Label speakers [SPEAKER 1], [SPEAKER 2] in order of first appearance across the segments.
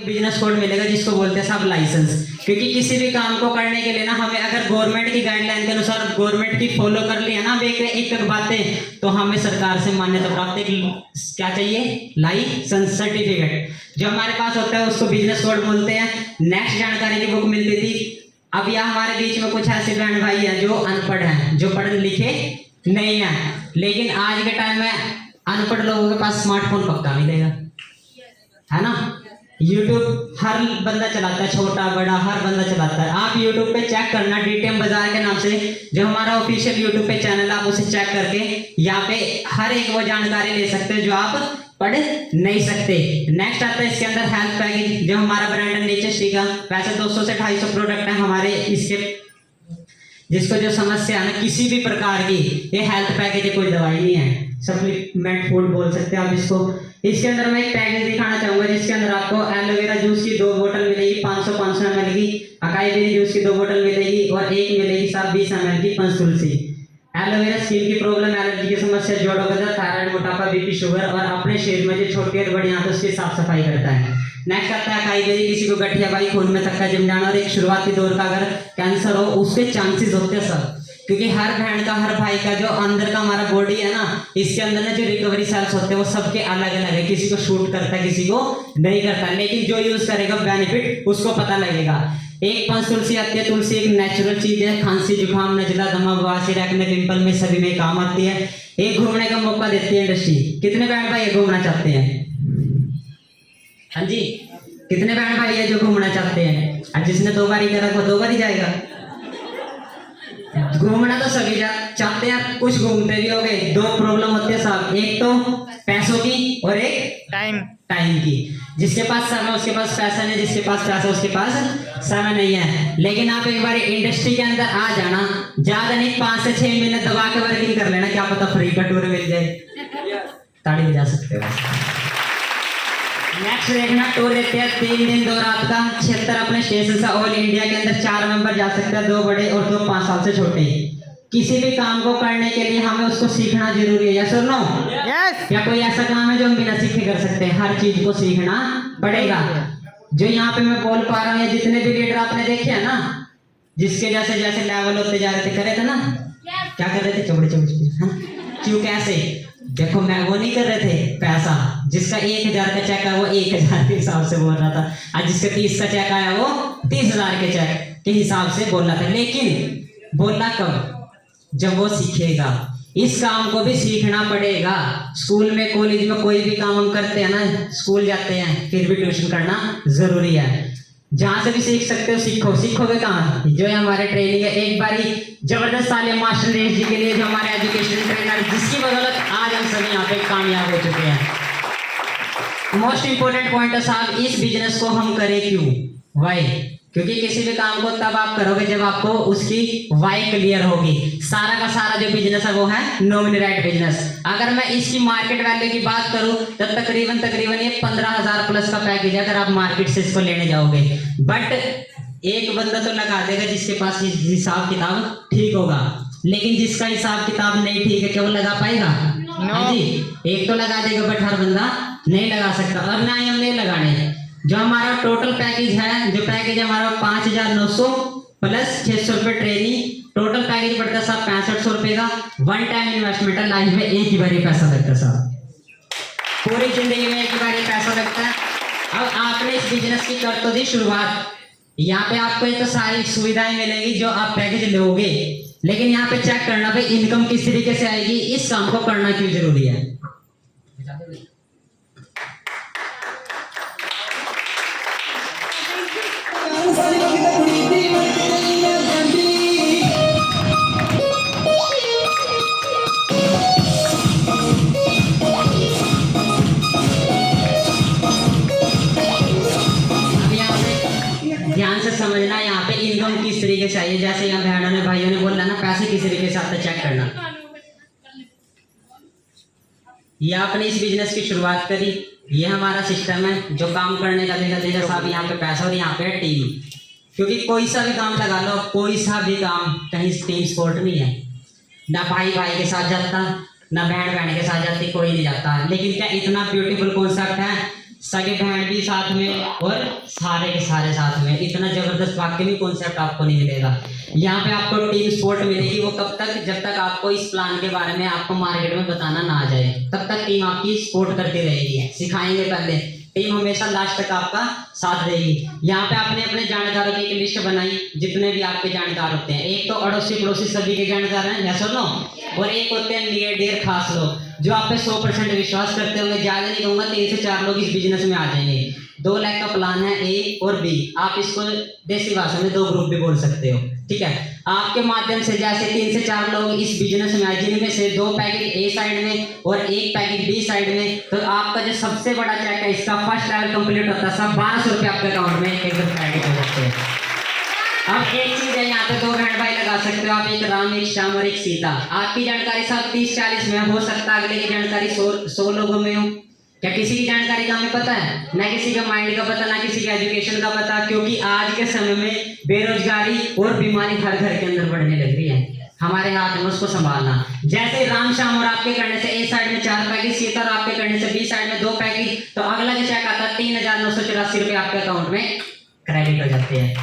[SPEAKER 1] Business code मिलेगा जिसको बोलते हैं साहब लाइसेंस। क्योंकि किसी भी काम को करने के लिए ना हमें अगर गवर्नमेंट की गाइडलाइन के अनुसार गवर्नमेंट की फॉलो कर लिया ना एक एक बातें, तो हमें सरकार से मान्यता प्राप्त एक क्या चाहिए, लाइसेंस सर्टिफिकेट जो हमारे पास होता है उसको बिजनेस कोड बोलते हैं। नेक्स्ट जानकारी की बुक मिलती थी। अब यह हमारे बीच में कुछ ऐसे बहन भाई हैं जो अनपढ़ हैं, जो पढ़े लिखे नहीं है, लेकिन आज के टाइम में अनपढ़ लोगों के पास स्मार्टफोन पक्का मिलेगा, है ना। यूट्यूब हर बंदा चलाता है, छोटा बड़ा हर बंदा चलाता है। आप यूट्यूब पे चेक करना, डीटीएम बाजार के नाम से जो हमारा ऑफिशियल यूट्यूब पे चैनल है, आप उसे चेक करके यहाँ पे हर एक वो जानकारी ले सकते हो जो आप पढ़ नहीं सकते। नेक्स्ट आता है इसके अंदर हेल्थ पैकेज, जो हमारा ब्रांड है नेचर सी का। वैसे 200 से 250 प्रोडक्ट है हमारे इसके, जिसको जो समस्या है ना किसी भी प्रकार की, ये हेल्थ पैकेज है, कोई दवाई नहीं है, सप्लीमेंट फूड बोल सकते हैं आप इसको। इसके अंदर मैं एक पैकेज दिखाना चाहूंगा जिसके अंदर आपको एलोवेरा जूस की 2 बोतल मिलेगी 500 ml की, अकाई बेरी जूस की 2 बोतल मिलेगी और एक मिलेगी साहब 20 ml की पंचतुलसी। एलोवेरा स्किन की प्रॉब्लम, एलर्जी की समस्या, जोड़ों का दर्द, थायराइड, मोटापा, बीपी, शुगर और अपने शरीर में जो छोटी और बड़ी आंतों उसकी साफ सफाई करता है। नेक्स्ट आता है अकाई बेरी, किसी को गठिया बाई, खून में थक्का जम जाना और एक शुरुआती दौर का अगर कैंसर हो उसके चांसेस होते हैं सब, क्योंकि हर बहन का हर भाई का जो अंदर का हमारा बॉडी है ना, इसके अंदर ना जो रिकवरी सेल्स होते हैं वो सबके अलग अलग है, किसी को शूट करता है किसी को नहीं करता, लेकिन जो यूज करेगा बेनिफिट उसको पता लगेगा। एक पंचतुलसी आती है, तुलसी एक नेचुरल चीज है, खांसी जुकाम नजला दमा बवासीर एक्ने पिंपल में सभी में काम आती है। एक घूमने का मौका देती है इंडस्ट्री। कितने बहन भाई घूमना चाहते हैं? हाँ जी, कितने बहन भाई है जो घूमना चाहते हैं? और जिसने 2 बार ही करा वो 2 बार ही जाएगा। घूमना तो सभी चाहते हैं, कुछ घूमते भी हो गए। 2 प्रॉब्लम होती है साहब, एक तो पैसों की और एक टाइम की। जिसके पास समय उसके पास पैसा नहीं, जिसके पास पैसा उसके पास समय नहीं है। लेकिन आप एक बार इंडस्ट्री के अंदर आ जाना, ज्यादा नहीं 5 से 6 महीने दबा के वर्किंग कर लेना, क्या पता फ्री का टूर मिल जाए, ताड़ी बजा सकते हो। नेक्स्ट देखना, टूर देते हैं 3 दिन 2 रात का, 76 अपने स्टेशन से ऑल इंडिया के अंदर 4 मेंबर जा सकते हैं, 2 बड़े और 2 5 साल से छोटे। किसी भी काम को करने के लिए हमें उसको सीखना जरूरी है, यस और नो? यस। क्या कोई ऐसा काम है जो हम बिना सीखे कर सकते हैं? हर चीज को सीखना पड़ेगा। जो यहाँ पे मैं बोल पा रहा हूँ, जितने भी लीडर आपने देखे है ना, जिसके जैसे जैसे लेवल होते जा रहे थे, करे थे ना, क्या कर रहे थे? चौड़े क्यों, कैसे? देखो मैं वो नहीं कर रहे थे, पैसा जिसका 1000 का चेक है वो 1000 के हिसाब से बोल रहा था, और जिसका 30 का चेक आया वो 30,000 के चेक के हिसाब से बोल रहा था। लेकिन बोलना कब? जब वो सीखेगा। इस काम को भी सीखना पड़ेगा। स्कूल में कॉलेज में कोई भी काम हम करते हैं ना, स्कूल जाते हैं फिर भी ट्यूशन करना जरूरी है। जहां से भी सीख सकते हो सीखो। सीखोगे कहाँ? जो है हमारे ट्रेनिंग है, एक बारी जबरदस्त तालियां मास्टर रेस जी के लिए, जो हमारे एजुकेशन ट्रेनर, जिसकी बदौलत आज हम सभी यहाँ पे कामयाब हो चुके हैं। मोस्ट इंपोर्टेंट पॉइंट है साहब, इस बिजनेस को हम करें क्यों? वाई? क्योंकि किसी भी काम को तब आप करोगे जब आपको उसकी वाई क्लियर होगी। सारा का सारा जो बिजनेस है वो है नॉमिनी राइट बिजनेस। अगर मैं इसकी मार्केट वैल्यू की बात करूं तो तकरीबन ये 15,000 प्लस का पैकेज है अगर आप मार्केट से इसको लेने जाओगे। बट एक बंदा तो लगा देगा जिसके पास हिसाब किताब ठीक होगा, लेकिन जिसका हिसाब किताब नहीं ठीक है क्या वो लगा पाएगा? हाँ जी, एक तो लगा देगा बट हर बंदा नहीं लगा सकता, और ना ही हम नहीं लगाने। जो हमारा टोटल पैकेज है, जो पैकेज हमारा 5,900 प्लस 600 रुपये ट्रेनिंग, टोटल पैकेज पड़ता है साहब 6500 रुपये का। 1 टाइम इन्वेस्टमेंट है, लाइफ में एक ही बार पैसा लगता है साहब, पूरी जिंदगी में एक ही बार पैसा लगता है। अब आपने इस बिजनेस की कर तो दी शुरुआत, यहाँ पे आपको तो सारी सुविधाएं मिलेगी जो आप पैकेज लोगे, लेकिन यहाँ पे चेक करना भाई इनकम किस तरीके से आएगी, इस काम को करना क्यों जरूरी है। ध्यान से समझना, यहाँ पे इनकम किस तरीके से आई है। जैसे यहाँ बहनों ने भाइयों ने बोला ना, पैसे किस तरीके से आते चेक करना। ये आपने इस बिजनेस की शुरुआत करी, ये हमारा सिस्टम है जो काम करने का देगा साहब। यहाँ पे पैसा और यहाँ पे टीम, क्योंकि कोई सा भी काम लगा लो, कोई सा भी काम कहीं टीम स्पोर्ट नहीं है। ना भाई भाई के साथ जाता, ना बहन बहन के साथ जाती, कोई नहीं जाता। लेकिन क्या इतना ब्यूटीफुल कॉन्सेप्ट है सगे बहन भी साथ में और सारे के सारे साथ में। इतना जबरदस्त वाक्य में कॉन्सेप्ट आपको नहीं मिलेगा। यहाँ पे आपको टीम स्पोर्ट मिलेगी, वो कब तक, जब तक आपको इस प्लान के बारे में आपको मार्केट में बताना ना आ जाए, तब तक टीम आपकी सपोर्ट करती रहेगी। सिखाएंगे पहले, टीम हमेशा लास्ट तक आपका साथ देगी। यहाँ पे आपने अपने जानकारों की एक लिस्ट बनाई, जितने भी आपके जानकार होते हैं। एक तो अड़ोसी पड़ोसी सभी के जानकार हैं, या सुनो, और एक होते हैं नियर डियर खास लोग, जो आप पे 100% विश्वास करते होंगे। ज्यादा नहीं कहूंगा, 3 से 4 लोग इस बिजनेस में आ जाएंगे। 2 लाख का प्लान है, ए और बी। आप इसको देसी भाषा में 2 ग्रुप भी बोल सकते हो, ठीक है। आपके माध्यम से जैसे 3 से 4 लोग इस बिजनेस में आए, जिनमें से 2 पैकेज ए साइड में और 1 पैकेज बी साइड में, तो आपका जो सबसे बड़ा चेक है, इसका फर्स्ट लेवल कंप्लीट होता है, सब 1200 रुपये आपके अकाउंट में एकदम क्रेडिट हो जाते हैं। अब एक चीज है, यहाँ पे 2 बहन भाई लगा सकते हो आप, एक राम, एक श्याम और एक सीता। आपकी जानकारी सब 30-40 में हो सकता है, अगले की जानकारी 100 लोगों में हो। क्या किसी की जानकारी का हमें पता है? ना किसी का माइंड का पता, ना किसी के एजुकेशन का पता, क्योंकि आज के समय में बेरोजगारी और बीमारी हर घर के अंदर बढ़ने लग रही है। हमारे हाथ में उसको संभालना। जैसे राम श्याम और आपके करने से ए साइड में 4 पैकेज, सीता और आपके करने से बी साइड में 2 पैकेज, तो अगला जो चेक आता है 3984 रुपये आपके अकाउंट में क्रेडिट हो जाते हैं।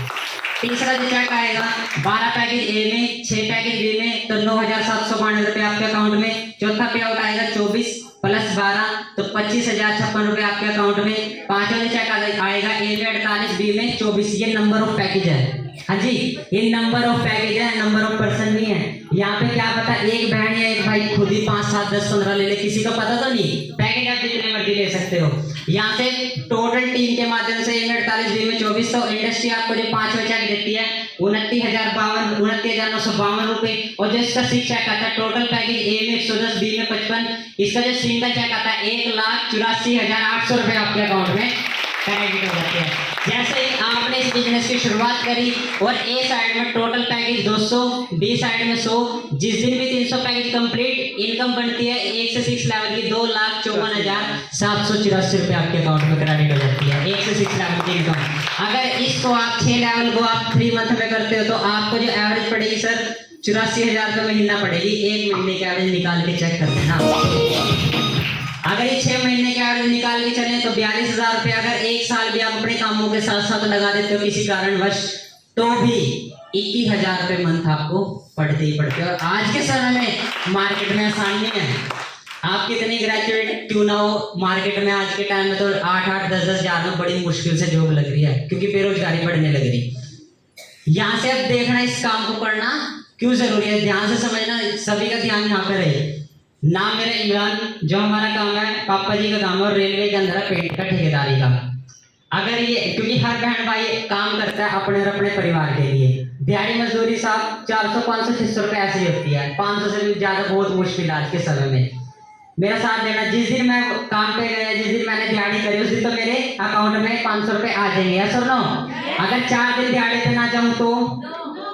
[SPEAKER 1] तीसरा जो चेक आएगा 12 पैकेज ए में, 6 पैकेज बी में, तो 9792 रुपये आपके अकाउंट में। चौथा पे आउट आएगा 24 + 12, तो 25,056 रुपये आपके अकाउंट में। पांचवा जो चेक आएगा ए में 48, बी में 24। ये नंबर ऑफ पैकेज है, हाँ जी, ये नंबर ऑफ पैकेज है, नंबर ऑफ पर्सन नहीं है। यहाँ पे क्या पता एक बहन या एक भाई खुद ही 5, 7, 10, 15 ले ले, किसी को पता तो नहीं। पैकेज आप जितने मर्जी ले सकते हो। यहाँ से टोटल टीम के माध्यम से ए में 48, बी में 24, तो इंडस्ट्री आपको जो 5वां चेक देती है 29,952 रुपए। और जो इसका 6 चेक आता है, टोटल पैकेज ए में 110, बी में 55, इसका जो सिंगल चेक आता है 1,84,800 रुपए आपके अकाउंट में क्रेडिट हो जाते हैं। जैसे ही आपने इस बिजनेस की शुरुआत करी और ए साइड में टोटल पैकेज 200, बी साइड में 100, जिस दिन भी 300 पैकेज कंप्लीट, इनकम बनती है 1 से 6 लेवल की 2,54,784 रुपये आपके अकाउंट में क्रेडिट हो जाती है। 1 से 6 लेवल की इनकम। अगर इसको आप 6 लेवल को आप 3 मंथ में करते हो, तो आपको जो एवरेज पड़ेगी सर 84,000 रुपये महीना पड़ेगी। 1 महीने की एवरेज निकाल के चेक करते हैं ना। अगर ये 6 महीने के एवरेज निकाल के चले तो 42,000 रुपये। अगर 1 साल भी आप अपने कामों के साथ साथ लगा देते हो किसी कारणवश, तो भी 21,000 रुपये मंथ आपको पड़ते ही पड़ते। और आज के समय में मार्केट में आसान नहीं है। आप कितनी ग्रेजुएट क्यों ना हो, मार्केट में आज के टाइम में तो 8-8, 10-10 हजार में बड़ी मुश्किल से जॉब लग रही है, क्योंकि बेरोजगारी बढ़ने लग रही। यहाँ से अब देखना इस काम को करना क्यों जरूरी है, ध्यान से समझना, सभी का ध्यान यहाँ पे रहे। नाम मेरा इमरान, जो हमारा काम है पापा जी का काम है, रेलवे के अंदर है पेंट का, ठेकेदारी का। अगर ये, क्योंकि हर बहन भाई काम करता है अपने और अपने परिवार के लिए। दिहाड़ी मजदूरी साहब 400, 500, 600 रुपये ऐसी होती है, 500 से भी ज्यादा बहुत मुश्किल आज के समय में। मेरा साथ देना, जिस दिन मैं काम पे गया, जिस दिन मैंने दिहाड़ी करी, उस दिन तो मेरे अकाउंट में 500 रुपये आ जाएंगे, या सर नो। अगर 4 दिन दिहाड़ी पे ना जाऊं तो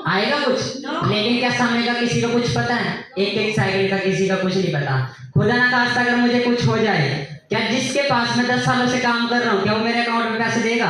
[SPEAKER 1] आएगा कुछ, लेकिन क्या समय का किसी को कुछ पता है? एक साइकिल का किसी का कुछ नहीं पता। खुदा ना खास्ता अगर मुझे कुछ हो जाए, क्या जिसके पास मैं 10 सालों से काम कर रहा हूँ, क्या वो मेरे अकाउंट में पैसे देगा?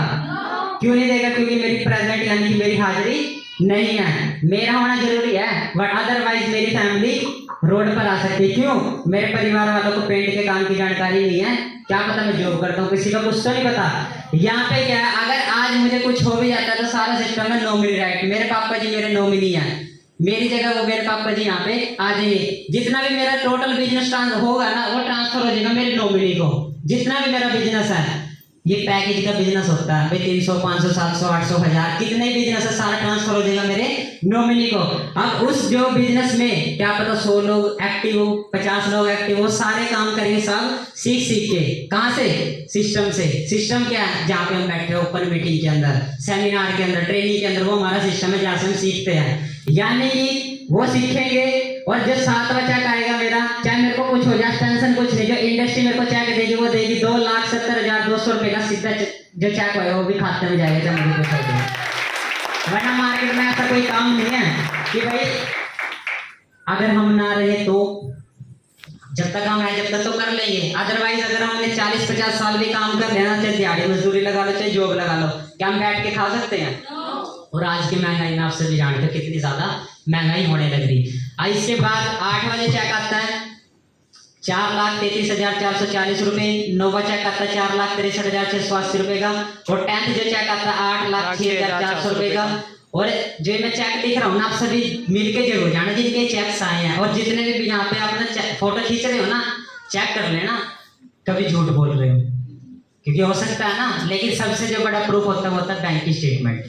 [SPEAKER 1] क्यों नहीं देगा? क्योंकि मेरी प्रेजेंट यानी कि मेरी हाजिरी नहीं है। मेरा होना जरूरी है, बट अदरवाइज मेरी फैमिली रोड पर आ सकती है। क्यों? मेरे परिवार वालों को पेंट के काम की जानकारी नहीं है, क्या पता मैं जॉब करता हूँ, किसी का कुछ तो नहीं पता। यहाँ पे क्या है, अगर आज मुझे कुछ हो भी जाता है तो सारा सिस्टम है नॉमिनी राइट। मेरे पापा जी मेरे नॉमिनी हैं, मेरी जगह वो मेरे पापा जी यहाँ पे आ जाइए। जितना भी मेरा टोटल बिजनेस होगा ना, वो ट्रांसफर हो जाएगा मेरे नॉमिनी को। जितना भी मेरा बिजनेस है, ये पैकेज का बिजनेस होता है भाई, 300, 500, 700, 800, 1000, कितने बिजनेस है, सारा ट्रांसफर हो जाएगा मेरे नॉमिनी को। अब उस जो बिजनेस में क्या पता 100 लोग एक्टिव हो, 50 लोग एक्टिव हो, सारे काम करेंगे सब सीख के। कहाँ से? सिस्टम से। सिस्टम क्या है? जहाँ पे हम बैठे हैं ओपन मीटिंग के अंदर, सेमिनार के अंदर, ट्रेनिंग के अंदर, वो हमारा सिस्टम है जहाँ से हम सीखते हैं। यानी कि वो सीखेंगे। और जो 7वां चेक आएगा मेरा, चाहे मेरे को कुछ हो जाए टेंशन कुछ नहीं, जो इंडस्ट्री मेरे को चेक देगी वो देगी 2,70,200 रुपये का सीधा जो चेक होगा वो भी खाते में जाएगा, चाहे मुझे कुछ हो जाए। वरना मार्केट में ऐसा कोई काम नहीं है कि भाई अगर हम ना रहे तो, जब तक हम है जब तक तो कर लेंगे। अदरवाइज अगर हमने 40-50 साल भी काम कर लेना, चाहे दिहाड़ी मजदूरी लगा लो, चाहे जॉब लगा लो, क्या हम बैठ के खा सकते हैं? और आज की महंगाई में आपसे भी जानते हो कितनी ज्यादा महंगाई होने लग रही। इसके बाद 8वां चेक आता है 4,33,440 रुपए। नोवा चेक आता 4,63,680 रुपए का। और 10th जो चेक आता 8,06,400 रुपए का। और जो मैं चेक दिख रहा हूँ ना, आप सभी मिलके जरूर जाना जिनके चेक्स आए हैं। और जितने भी यहाँ पे आपने फोटो खींच रहे हो ना, चेक कर लेना कभी झूठ बोल रहे हो, क्योंकि हो सकता है ना। लेकिन सबसे जो बड़ा प्रूफ होता है बैंक की स्टेटमेंट।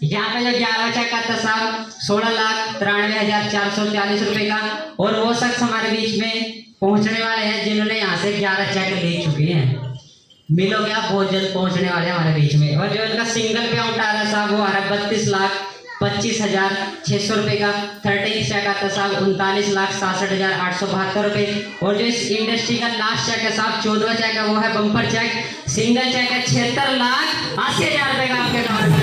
[SPEAKER 1] यहाँ पे जो 11 चेक आता साहब 16,93,440 रुपए का। और वो शख्स हमारे बीच में पहुंचने वाले हैं जिन्होंने यहाँ से 11 चेक ले चुके हैं। मिलोगे आप, बहुत जल्द पहुंचने वाले हैं हमारे बीच में। और जो इनका सिंगल पे आउट आ रहा है साहब, वो आ रहा है 32,25,600 रुपए का। 13 चेक आता साहब 39,67,872 रुपए। और जो इस इंडस्ट्री का लास्ट चेक है साहब 14वां चेक है, वो है बम्पर चेक। सिंगल चेक है 76,80,000 रुपए का आपके अकाउंट